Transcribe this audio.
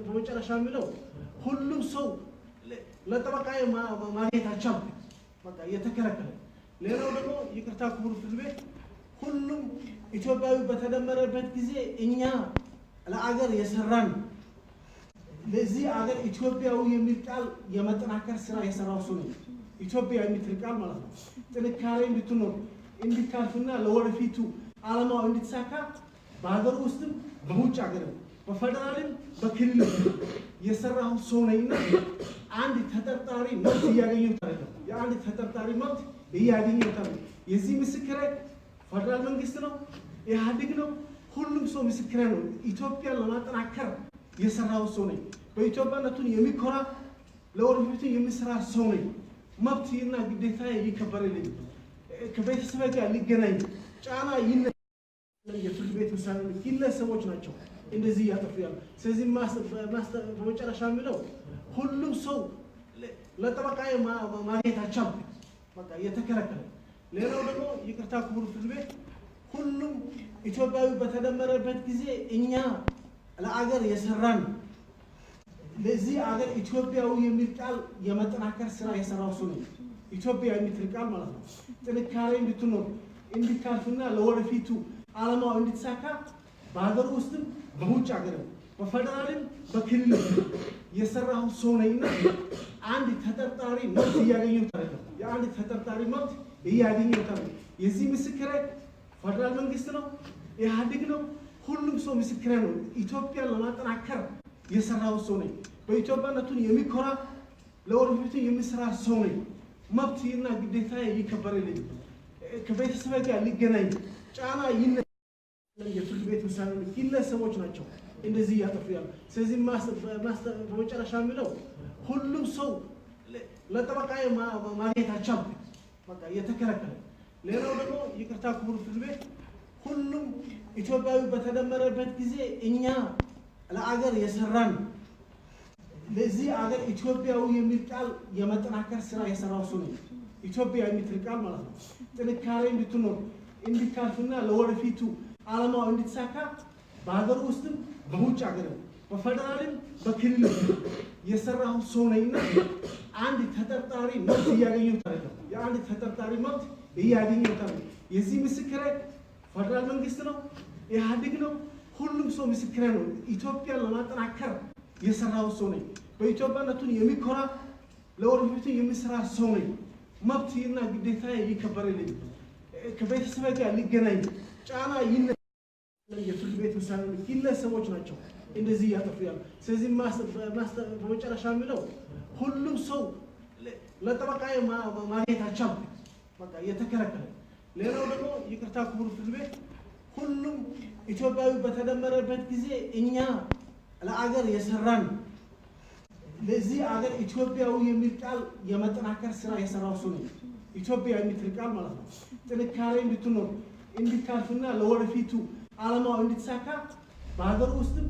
በመጨረሻ የሚለው ሁሉም ሰው ለጠበቃዬ ማግኘት አልቻልኩም በቃ የተከለከለ ሌላው ደግሞ ይቅርታ ክቡር ፍርድ ቤት ሁሉም ኢትዮጵያዊ በተደመረበት ጊዜ እኛ ለአገር የሰራን ለዚህ አገር ኢትዮጵያዊ የሚል ቃል የመጠናከር ስራ የሰራው ሰው ነው ኢትዮጵያ የሚል ቃል ማለት ነው ጥንካሬ እንድትኖር እንድታልፍና ለወደፊቱ ዓላማው እንድትሳካ በሀገር ውስጥም በውጭ ሀገርም በፌደራልም በክልልም የሰራው ሰው ነውና አንድ ተጠርጣሪ መብት ያገኘው ታሪክ የአንድ ተጠርጣሪ መብት ያገኘው ታሪክ የዚህ ምስክር ፌደራል መንግስት ነው ኢህአዴግ ነው ሁሉም ሰው ምስክር ነው ኢትዮጵያን ለማጠናከር የሰራው ሰው ነው በኢትዮጵያነቱን የሚኮራ ለወደፊቱ የሚሰራ ሰው ነው መብትና ግዴታ ይከበርልኝ ከቤተሰብ ጋር ሊገናኝ ጫና የፍርድ ቤት ውሳኔ ግለሰቦች ናቸው እንደዚህ ያጠፋሉ ስለዚህ በመጨረሻ የሚለው ሁሉም ሰው ለጠበቃዬ ማግኘት አልቻልኩም በቃ የተከለከለ ሌላው ደግሞ ይቅርታ ክቡር ፍርድ ቤት ሁሉም ኢትዮጵያዊ በተደመረበት ጊዜ እኛ ለአገር የሰራን ለዚህ አገር ኢትዮጵያዊ የሚል ቃል የመጠናከር ስራ የሰራው ሰው ነው ኢትዮጵያ የሚል ቃል ማለት ነው ጥንካሬ እንድትኖር እንድታልፍና ለወደፊቱ ዓላማው እንድትሳካ በሀገር ውስጥም በውጭ ሀገርም በፌደራልም በክልልም የሰራው ሰው ነውና አንድ ተጠርጣሪ መብት ያገኘው ታሪክ የአንድ ተጠርጣሪ መብት ያገኘው ታሪክ የዚህ ምስክር ፌደራል መንግስት ነው ኢህአዴግ ነው ሁሉም ሰው ምስክር ነው ኢትዮጵያን ለማጠናከር የሰራው ሰው ነው በኢትዮጵያነቱን የሚኮራ ለወደፊቱ የሚሰራ ሰው ነው መብትና ግዴታ ይከበርልኝ ከቤተሰብ ጋር ሊገናኝ ጫና የፍርድ ቤት ውሳኔ ግለሰቦች ናቸው እንደዚህ ያጠፋሉ ስለዚህ በመጨረሻ የሚለው ሁሉም ሰው ለጠበቃዬ ማግኘት አልቻልኩም በቃ የተከለከለ ሌላው ደግሞ ይቅርታ ክቡር ፍርድ ቤት ሁሉም ኢትዮጵያዊ በተደመረበት ጊዜ እኛ ለአገር የሰራን ለዚህ አገር ኢትዮጵያዊ የሚል ቃል የመጠናከር ስራ የሰራው ሰው ነው ኢትዮጵያ የሚል ቃል ማለት ነው ጥንካሬ እንድትኖር እንድታልፍና ለወደፊቱ ዓላማው እንድትሳካ በሀገር ውስጥም በውጭ ሀገርም በፌደራልም በክልልም የሰራው ሰው ነውና አንድ ተጠርጣሪ መብት ያገኘው ታሪክ የአንድ ተጠርጣሪ መብት ያገኘው ታሪክ የዚህ ምስክር ፌደራል መንግስት ነው ኢህአዴግ ነው ሁሉም ሰው ምስክር ነው ኢትዮጵያን ለማጠናከር የሰራው ሰው ነው በኢትዮጵያነቱን የሚኮራ ለወደፊቱ የሚሰራ ሰው ነው መብትና ግዴታ ይከበርልኝ ከቤተሰብ ጋር ሊገናኝ ጫና የፍርድ ቤት ውሳኔ ግለሰቦች ናቸው እንደዚህ ያጠፋሉ ስለዚህ በመጨረሻ የሚለው ሁሉም ሰው ለጠበቃዬ ማግኘት አልቻልኩም በቃ የተከለከለ ሌላው ደግሞ ይቅርታ ክቡር ፍርድ ቤት ሁሉም ኢትዮጵያዊ በተደመረበት ጊዜ እኛ ለአገር የሰራን ለዚህ አገር ኢትዮጵያዊ የሚል ቃል የመጠናከር ስራ የሰራው ሰው ነው ኢትዮጵያ የሚል ቃል ማለት ነው ጥንካሬ እንድትኖር እንድታልፍና ለወደፊቱ ዓላማው እንድትሳካ በሀገር ውስጥም